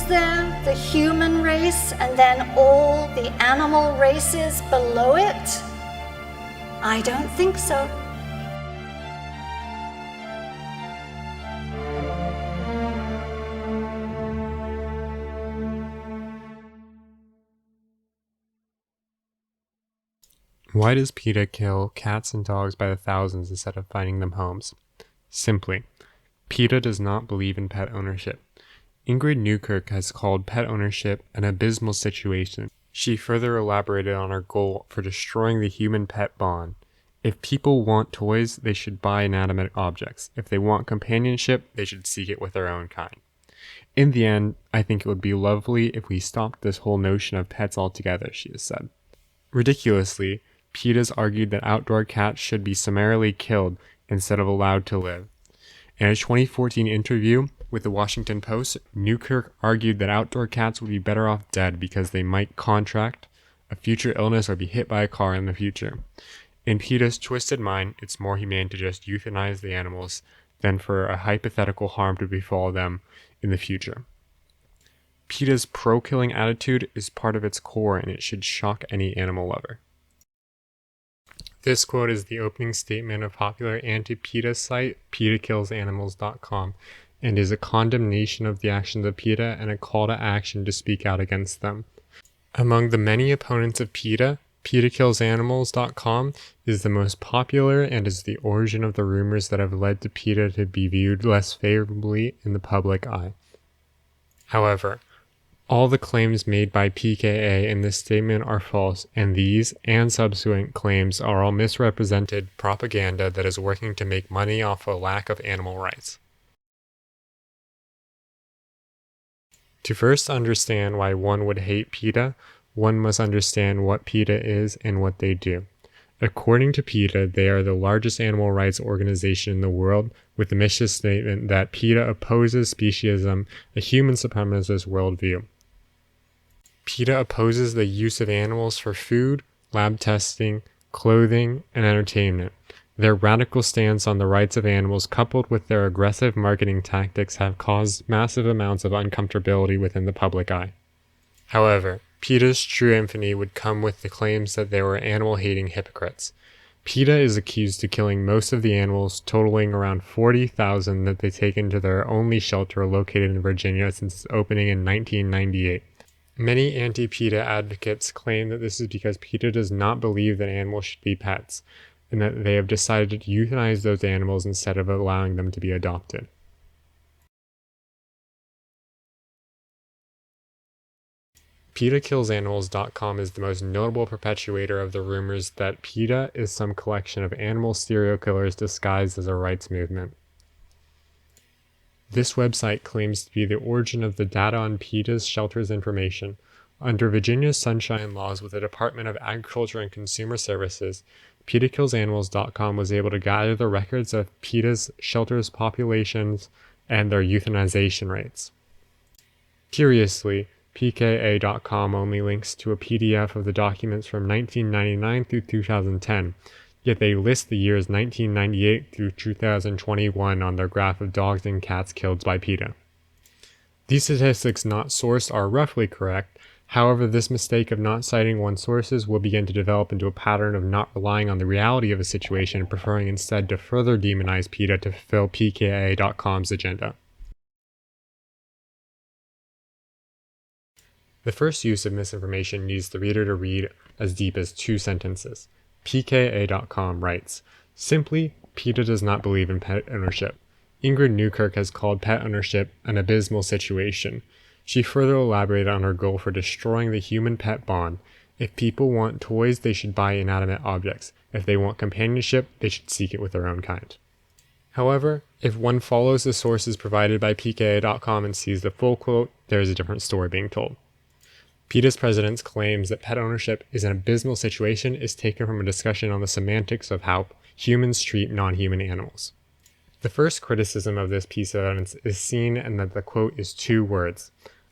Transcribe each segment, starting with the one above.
there the human race and then all the animal races below it? I don't think so. Why does PETA kill cats and dogs by the thousands instead of finding them homes? Simply, PETA does not believe in pet ownership. Ingrid Newkirk has called pet ownership an abysmal situation. She further elaborated on her goal for destroying the human-pet bond. If people want toys, they should buy inanimate objects. If they want companionship, they should seek it with their own kind. In the end, I think it would be lovely if we stopped this whole notion of pets altogether, she has said. Ridiculously, PETA's argued that outdoor cats should be summarily killed instead of allowed to live. In a 2014 interview with the Washington Post, Newkirk argued that outdoor cats would be better off dead because they might contract a future illness or be hit by a car in the future. In PETA's twisted mind, it's more humane to just euthanize the animals than for a hypothetical harm to befall them in the future. PETA's pro-killing attitude is part of its core, and it should shock any animal lover. This quote is the opening statement of popular anti-PETA site PETAkillsanimals.com and is a condemnation of the actions of PETA and a call to action to speak out against them. Among the many opponents of PETA, PETAkillsanimals.com is the most popular and is the origin of the rumors that have led to PETA to be viewed less favorably in the public eye. However, all the claims made by PKA in this statement are false, and these and subsequent claims are all misrepresented propaganda that is working to make money off a lack of animal rights. To first understand why one would hate PETA, one must understand what PETA is and what they do. According to PETA, they are the largest animal rights organization in the world, with the mission statement that PETA opposes speciesism, a human supremacist worldview. PETA opposes the use of animals for food, lab testing, clothing, and entertainment. Their radical stance on the rights of animals, coupled with their aggressive marketing tactics, have caused massive amounts of uncomfortability within the public eye. However, PETA's true infamy would come with the claims that they were animal-hating hypocrites. PETA is accused of killing most of the animals, totaling around 40,000 that they take into their only shelter located in Virginia since its opening in 1998. Many anti-PETA advocates claim that this is because PETA does not believe that animals should be pets, and that they have decided to euthanize those animals instead of allowing them to be adopted. PETAkillsanimals.com is the most notable perpetuator of the rumors that PETA is some collection of animal serial killers disguised as a rights movement. This website claims to be the origin of the data on PETA's shelters information. Under Virginia's sunshine laws with the Department of Agriculture and Consumer Services, PETAkillsanimals.com was able to gather the records of PETA's shelters populations and their euthanization rates. Curiously, PKA.com only links to a PDF of the documents from 1999 through 2010, yet they list the years 1998 through 2021 on their graph of dogs and cats killed by PETA. These statistics not sourced are roughly correct. However, this mistake of not citing one's sources will begin to develop into a pattern of not relying on the reality of a situation and preferring instead to further demonize PETA to fulfill PKA.com's agenda. The first use of misinformation needs the reader to read as deep as 2 sentences. PKA.com writes, "Simply, PETA does not believe in pet ownership. Ingrid Newkirk has called pet ownership an abysmal situation. She further elaborated on her goal for destroying the human-pet bond. If people want toys, they should buy inanimate objects. If they want companionship, they should seek it with their own kind." However, if one follows the sources provided by PKA.com and sees the full quote, there is a different story being told. PETA's president's claims that pet ownership is an abysmal situation is taken from a discussion on the semantics of how humans treat non-human animals. The first criticism of this piece of evidence is seen in that the quote is 2 words.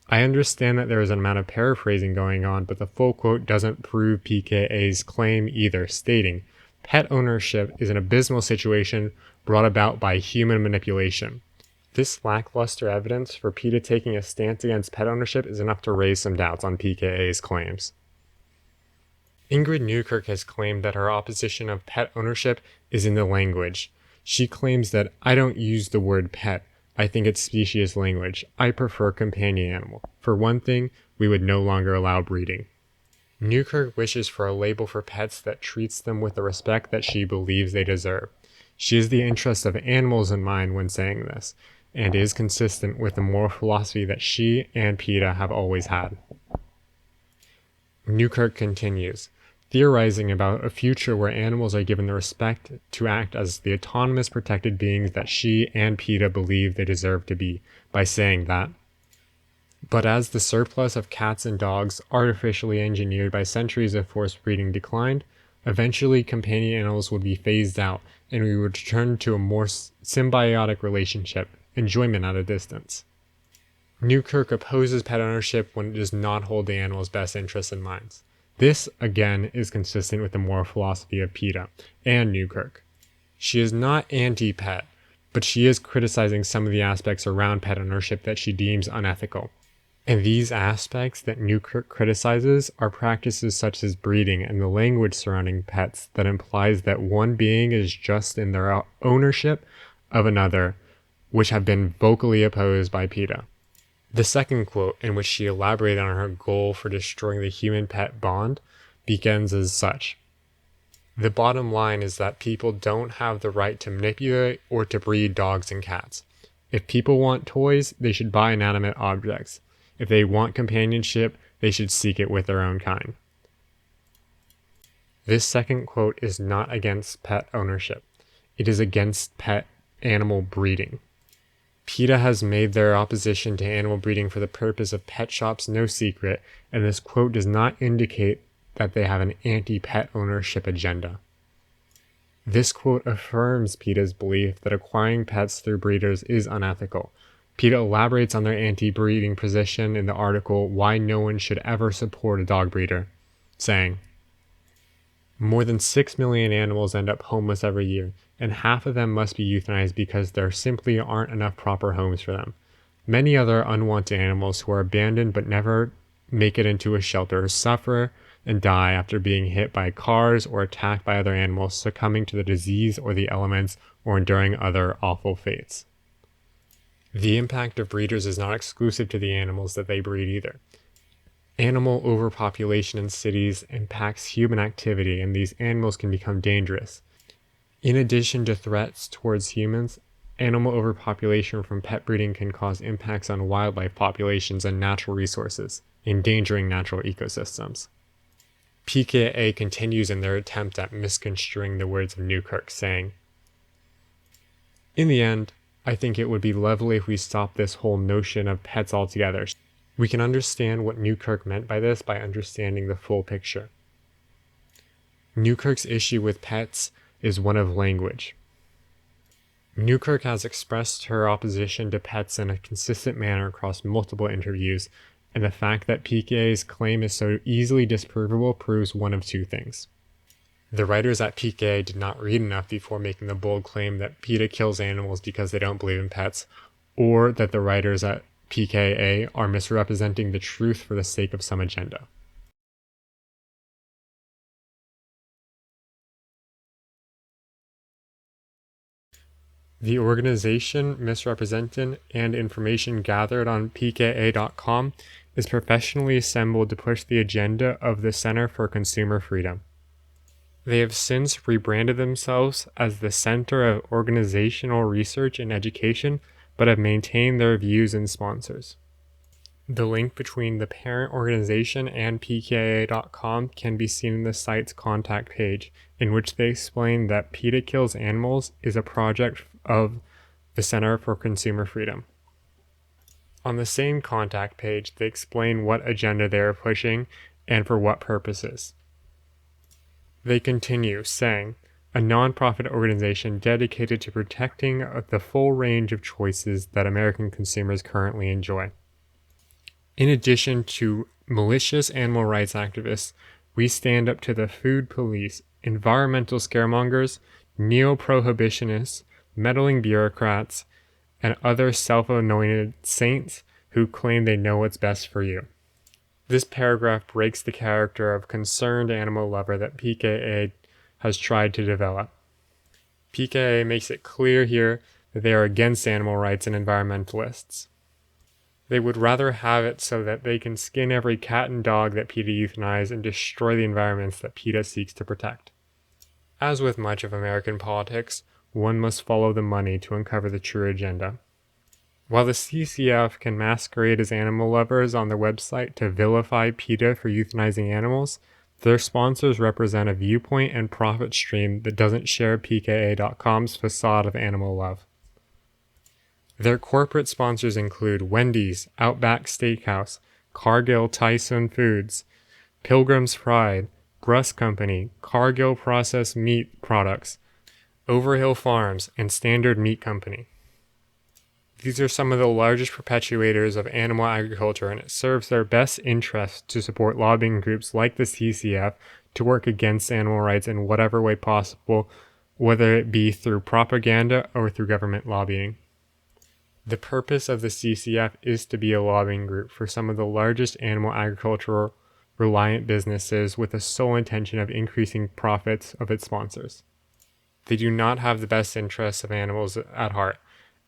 I understand that there is an amount of paraphrasing going on, but the full quote doesn't prove PKA's claim either, stating, "Pet ownership is an abysmal situation brought about by human manipulation." This lackluster evidence for PETA taking a stance against pet ownership is enough to raise some doubts on PKA's claims. Ingrid Newkirk has claimed that her opposition of pet ownership is in the language. She claims that I don't use the word pet. I think it's specious language. I prefer companion animal. For one thing, we would no longer allow breeding. Newkirk wishes for a label for pets that treats them with the respect that she believes they deserve. She has the interests of animals in mind when saying this, and is consistent with the moral philosophy that she and PETA have always had. Newkirk continues, theorizing about a future where animals are given the respect to act as the autonomous protected beings that she and PETA believe they deserve to be, by saying that, but as the surplus of cats and dogs, artificially engineered by centuries of forced breeding, declined, eventually companion animals would be phased out, and we would return to a more symbiotic relationship, enjoyment at a distance. Newkirk opposes pet ownership when it does not hold the animal's best interests in mind. This, again, is consistent with the moral philosophy of PETA and Newkirk. She is not anti-pet, but she is criticizing some of the aspects around pet ownership that she deems unethical. And these aspects that Newkirk criticizes are practices such as breeding and the language surrounding pets that implies that one being is just in their ownership of another, which have been vocally opposed by PETA. The second quote, in which she elaborated on her goal for destroying the human-pet bond, begins as such. The bottom line is that people don't have the right to manipulate or to breed dogs and cats. If people want toys, they should buy inanimate objects. If they want companionship, they should seek it with their own kind. This second quote is not against pet ownership. It is against pet animal breeding. PETA has made their opposition to animal breeding for the purpose of pet shops no secret, and this quote does not indicate that they have an anti-pet ownership agenda. This quote affirms PETA's belief that acquiring pets through breeders is unethical. PETA elaborates on their anti-breeding position in the article Why No One Should Ever Support a Dog Breeder, saying, more than 6 million animals end up homeless every year, and half of them must be euthanized because there simply aren't enough proper homes for them. Many other unwanted animals who are abandoned but never make it into a shelter suffer and die after being hit by cars or attacked by other animals, succumbing to the disease or the elements, or enduring other awful fates. The impact of breeders is not exclusive to the animals that they breed either. Animal overpopulation in cities impacts human activity, and these animals can become dangerous. In addition to threats towards humans, animal overpopulation from pet breeding can cause impacts on wildlife populations and natural resources, endangering natural ecosystems. PKA continues in their attempt at misconstruing the words of Newkirk, saying, in the end, I think it would be lovely if we stopped this whole notion of pets altogether. We can understand what Newkirk meant by this by understanding the full picture. Newkirk's issue with pets is one of language. Newkirk has expressed her opposition to pets in a consistent manner across multiple interviews, and the fact that PKA's claim is so easily disprovable proves one of two things. The writers at PKA did not read enough before making the bold claim that PETA kills animals because they don't believe in pets, or that the writers at PKA are misrepresenting the truth for the sake of some agenda. The organization misrepresented and information gathered on PKA.com is professionally assembled to push the agenda of the Center for Consumer Freedom. They have since rebranded themselves as the Center of Organizational Research and Education, but have maintained their views and sponsors. The link between the parent organization and PKA.com can be seen in the site's contact page, in which they explain that PETA Kills Animals is a project of the Center for Consumer Freedom. On the same contact page, they explain what agenda they are pushing and for what purposes. They continue, saying, a nonprofit organization dedicated to protecting the full range of choices that American consumers currently enjoy. In addition to malicious animal rights activists, we stand up to the food police, environmental scaremongers, neo-prohibitionists, meddling bureaucrats, and other self-anointed saints who claim they know what's best for you. This paragraph breaks the character of concerned animal lover that PKA has tried to develop. PKA makes it clear here that they are against animal rights and environmentalists. They would rather have it so that they can skin every cat and dog that PETA euthanizes and destroy the environments that PETA seeks to protect. As with much of American politics, one must follow the money to uncover the true agenda. While the CCF can masquerade as animal lovers on their website to vilify PETA for euthanizing animals, their sponsors represent a viewpoint and profit stream that doesn't share PKA.com's facade of animal love. Their corporate sponsors include Wendy's, Outback Steakhouse, Cargill Tyson Foods, Pilgrim's Pride, Gruss Company, Cargill Processed Meat Products, Overhill Farms, and Standard Meat Company. These are some of the largest perpetuators of animal agriculture, and it serves their best interests to support lobbying groups like the CCF to work against animal rights in whatever way possible, whether it be through propaganda or through government lobbying. The purpose of the CCF is to be a lobbying group for some of the largest animal agricultural reliant businesses with the sole intention of increasing profits of its sponsors. They do not have the best interests of animals at heart,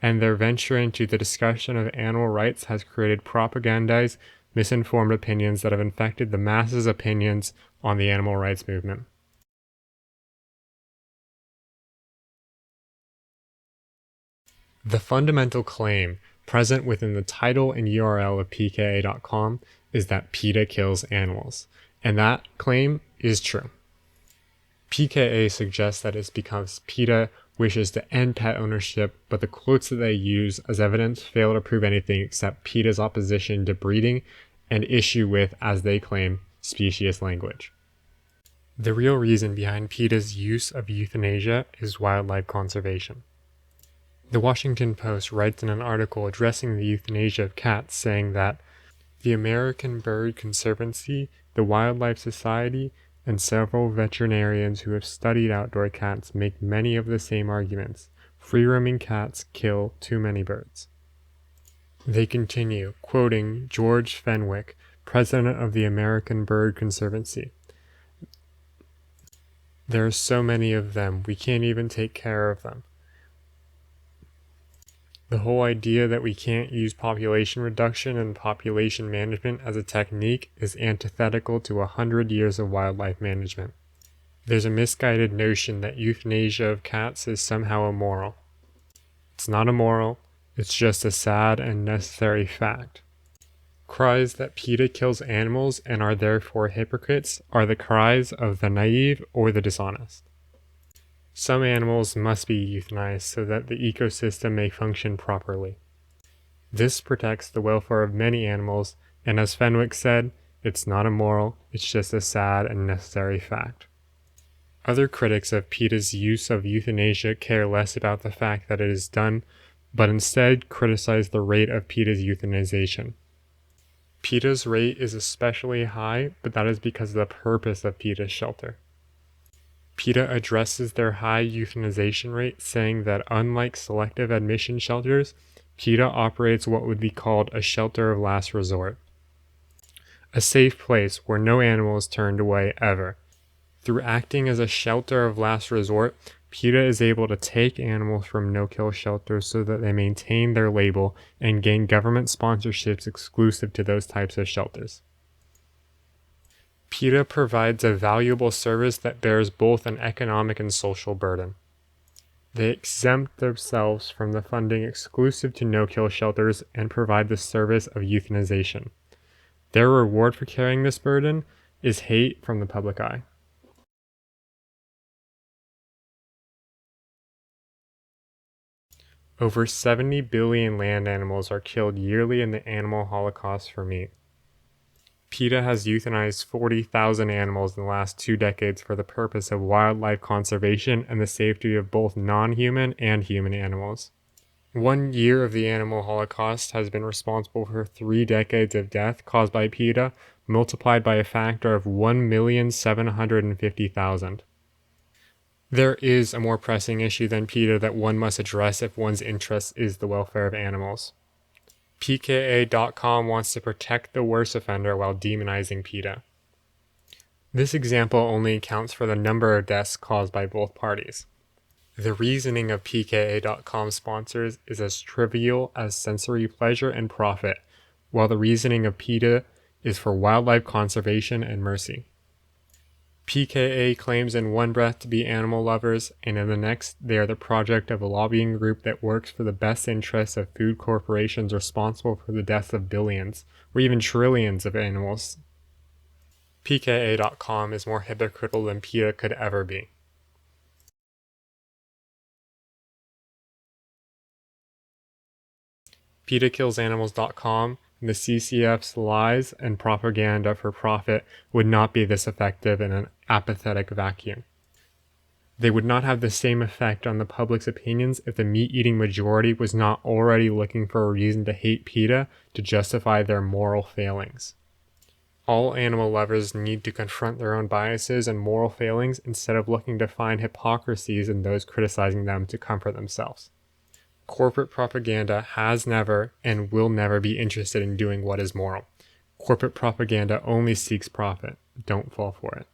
and their venture into the discussion of animal rights has created propagandized, misinformed opinions that have infected the masses' opinions on the animal rights movement. The fundamental claim present within the title and URL of PKA.com is that PETA kills animals, and that claim is true. PKA suggests that it's because PETA wishes to end pet ownership, but the quotes that they use as evidence fail to prove anything except PETA's opposition to breeding and issue with, as they claim, specious language. The real reason behind PETA's use of euthanasia is wildlife conservation. The Washington Post writes in an article addressing the euthanasia of cats, saying that the American Bird Conservancy, the Wildlife Society, and several veterinarians who have studied outdoor cats make many of the same arguments. Free-roaming cats kill too many birds. They continue, quoting George Fenwick, president of the American Bird Conservancy. There are so many of them, we can't even take care of them. The whole idea that we can't use population reduction and population management as a technique is antithetical to 100 years of wildlife management. There's a misguided notion that euthanasia of cats is somehow immoral. It's not immoral, it's just a sad and necessary fact. Cries that PETA kills animals and are therefore hypocrites are the cries of the naive or the dishonest. Some animals must be euthanized so that the ecosystem may function properly. This protects the welfare of many animals, and as Fenwick said, it's not immoral, it's just a sad and necessary fact. Other critics of PETA's use of euthanasia care less about the fact that it is done, but instead criticize the rate of PETA's euthanization. PETA's rate is especially high, but that is because of the purpose of PETA's shelter. PETA addresses their high euthanization rate, saying that unlike selective admission shelters, PETA operates what would be called a shelter of last resort, a safe place where no animal is turned away ever. Through acting as a shelter of last resort, PETA is able to take animals from no-kill shelters so that they maintain their label and gain government sponsorships exclusive to those types of shelters. PETA provides a valuable service that bears both an economic and social burden. They exempt themselves from the funding exclusive to no-kill shelters and provide the service of euthanization. Their reward for carrying this burden is hate from the public eye. Over 70 billion land animals are killed yearly in the animal holocaust for meat. PETA has euthanized 40,000 animals in the last 2 decades for the purpose of wildlife conservation and the safety of both non-human and human animals. 1 year of the animal holocaust has been responsible for 3 decades of death caused by PETA, multiplied by a factor of 1,750,000. There is a more pressing issue than PETA that one must address if one's interest is the welfare of animals. PKA.com wants to protect the worst offender while demonizing PETA. This example only accounts for the number of deaths caused by both parties. The reasoning of PKA.com sponsors is as trivial as sensory pleasure and profit, while the reasoning of PETA is for wildlife conservation and mercy. PKA claims in one breath to be animal lovers, and in the next they are the project of a lobbying group that works for the best interests of food corporations responsible for the deaths of billions, or even trillions of animals. PKA.com is more hypocritical than PETA could ever be. PETAKillsAnimals.com and the CCF's lies and propaganda for profit would not be this effective in an apathetic vacuum. They would not have the same effect on the public's opinions if the meat-eating majority was not already looking for a reason to hate PETA to justify their moral failings. All animal lovers need to confront their own biases and moral failings instead of looking to find hypocrisies in those criticizing them to comfort themselves. Corporate propaganda has never and will never be interested in doing what is moral. Corporate propaganda only seeks profit. Don't fall for it.